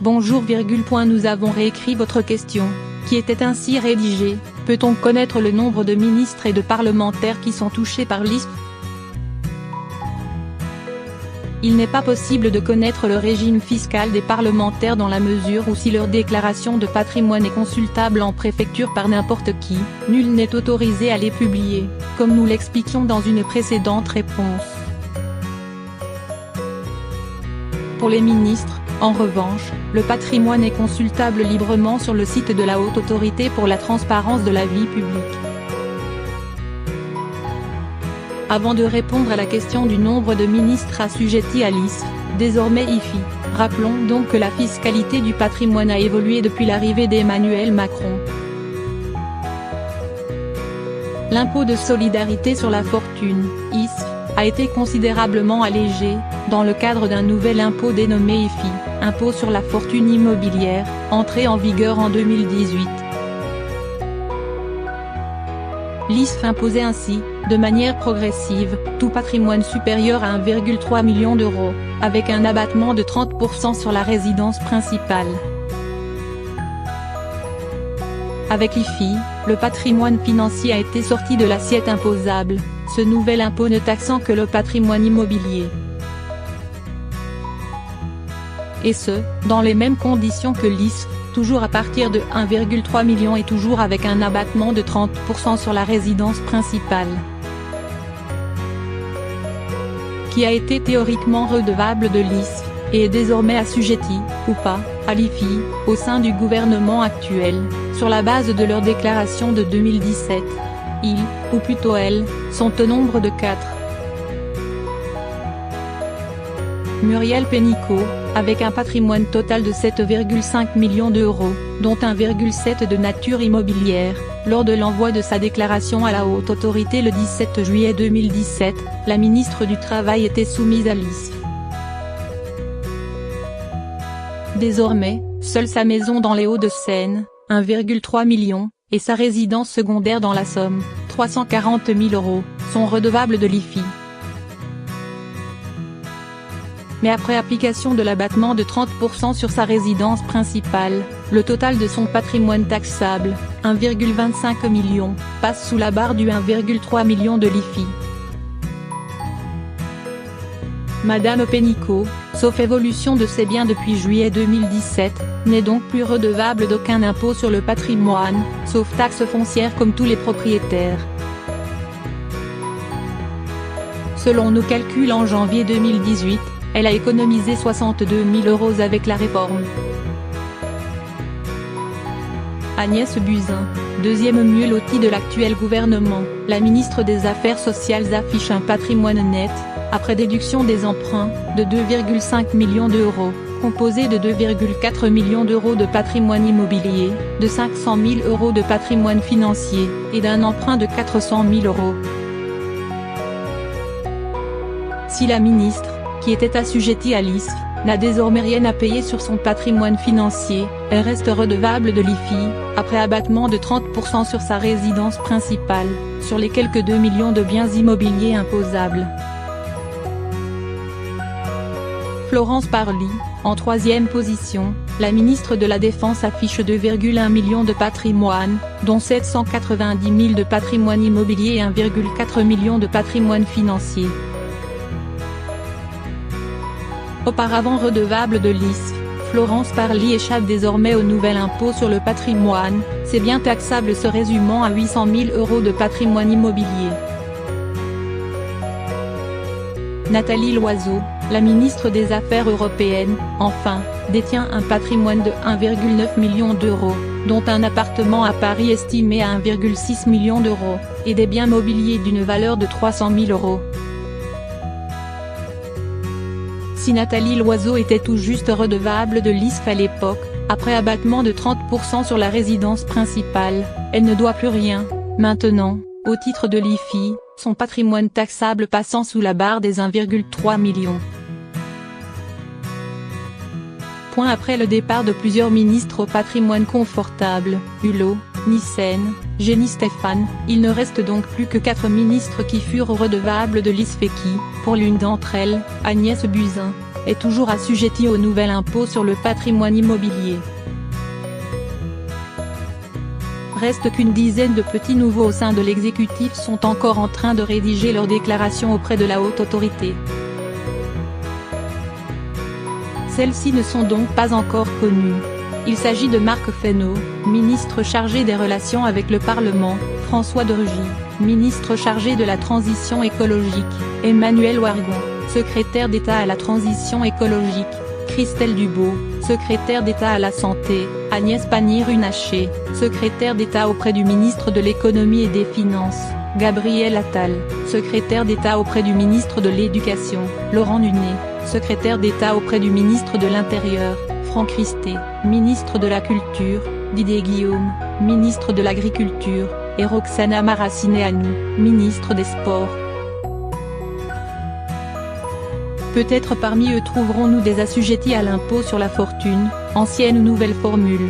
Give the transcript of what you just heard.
Bonjour, nous avons réécrit votre question, qui était ainsi rédigée: peut-on connaître le nombre de ministres et de parlementaires qui sont touchés par l'ISF? Il n'est pas possible de connaître le régime fiscal des parlementaires dans la mesure où si leur déclaration de patrimoine est consultable en préfecture par n'importe qui, nul n'est autorisé à les publier, comme nous l'expliquions dans une précédente réponse. Pour les ministres, en revanche, le patrimoine est consultable librement sur le site de la Haute Autorité pour la transparence de la vie publique. Avant de répondre à la question du nombre de ministres assujettis à l'ISF, désormais IFI, rappelons donc que la fiscalité du patrimoine a évolué depuis l'arrivée d'Emmanuel Macron. L'impôt de solidarité sur la fortune, ISF, a été considérablement allégé, dans le cadre d'un nouvel impôt dénommé IFI, impôt sur la fortune immobilière, entré en vigueur en 2018. L'ISF imposait ainsi, de manière progressive, tout patrimoine supérieur à 1,3 million d'euros, avec un abattement de 30% sur la résidence principale. Avec l'IFI, le patrimoine financier a été sorti de l'assiette imposable, ce nouvel impôt ne taxant que le patrimoine immobilier. Et ce, dans les mêmes conditions que l'ISF, toujours à partir de 1,3 million et toujours avec un abattement de 30% sur la résidence principale. Qui a été théoriquement redevable de l'ISF, et est désormais assujetti, ou pas, à l'IFI, au sein du gouvernement actuel, sur la base de leur déclaration de 2017. Ils, ou plutôt elles, sont au nombre de 4. Muriel Pénicaud, avec un patrimoine total de 7,5 millions d'euros, dont 1,7 de nature immobilière, lors de l'envoi de sa déclaration à la Haute Autorité le 17 juillet 2017, la ministre du Travail était soumise à l'ISF. Désormais, seule sa maison dans les Hauts-de-Seine, 1,3 million, et sa résidence secondaire dans la Somme, 340 000 euros, sont redevables de l'IFI. Mais après application de l'abattement de 30% sur sa résidence principale, le total de son patrimoine taxable, 1,25 million, passe sous la barre du 1,3 million de l'IFI. Madame Pénicaud, sauf évolution de ses biens depuis juillet 2017, n'est donc plus redevable d'aucun impôt sur le patrimoine, sauf taxe foncière comme tous les propriétaires. Selon nos calculs en janvier 2018, elle a économisé 62 000 euros avec la réforme. Agnès Buzyn, deuxième mieux lotie de l'actuel gouvernement, la ministre des Affaires sociales affiche un patrimoine net, après déduction des emprunts, de 2,5 millions d'euros, composé de 2,4 millions d'euros de patrimoine immobilier, de 500 000 euros de patrimoine financier, et d'un emprunt de 400 000 euros. Si la ministre, qui était assujettie à l'ISF, n'a désormais rien à payer sur son patrimoine financier, elle reste redevable de l'IFI, après abattement de 30% sur sa résidence principale, sur les quelques 2 millions de biens immobiliers imposables. Florence Parly, en troisième position, la ministre de la Défense affiche 2,1 millions de patrimoine, dont 790 000 de patrimoine immobilier et 1,4 million de patrimoine financier. Auparavant redevable de l'ISF, Florence Parly échappe désormais au nouvel impôt sur le patrimoine, ses biens taxables se résumant à 800 000 euros de patrimoine immobilier. Nathalie Loiseau, la ministre des Affaires européennes, enfin, détient un patrimoine de 1,9 million d'euros, dont un appartement à Paris estimé à 1,6 million d'euros, et des biens mobiliers d'une valeur de 300 000 euros. Si Nathalie Loiseau était tout juste redevable de l'ISF à l'époque, après abattement de 30% sur la résidence principale, elle ne doit plus rien, maintenant, au titre de l'IFI, son patrimoine taxable passant sous la barre des 1,3 million. Après le départ de plusieurs ministres au patrimoine confortable, Hulot, Nyssen, Génie Stéphane. Il ne reste donc plus que 4 ministres qui furent redevables de l'ISFEQI. Pour l'une d'entre elles, Agnès Buzyn, est toujours assujettie au nouvel impôt sur le patrimoine immobilier. Reste qu'une dizaine de petits nouveaux au sein de l'exécutif sont encore en train de rédiger leur déclaration auprès de la haute autorité. Celles-ci ne sont donc pas encore connues. Il s'agit de Marc Fesneau, ministre chargé des relations avec le Parlement, François de Rugy, ministre chargé de la transition écologique, Emmanuel Wargon, secrétaire d'État à la transition écologique, Christelle Dubos, secrétaire d'État à la santé, Agnès Pannier-Runacher, secrétaire d'État auprès du ministre de l'économie et des finances, Gabriel Attal, secrétaire d'État auprès du ministre de l'Éducation, Laurent Nunez, secrétaire d'État auprès du ministre de l'Intérieur, Franck Risté, ministre de la Culture, Didier Guillaume, ministre de l'Agriculture, et Roxana Maracineanu, ministre des Sports. Peut-être parmi eux trouverons-nous des assujettis à l'impôt sur la fortune, ancienne ou nouvelle formule.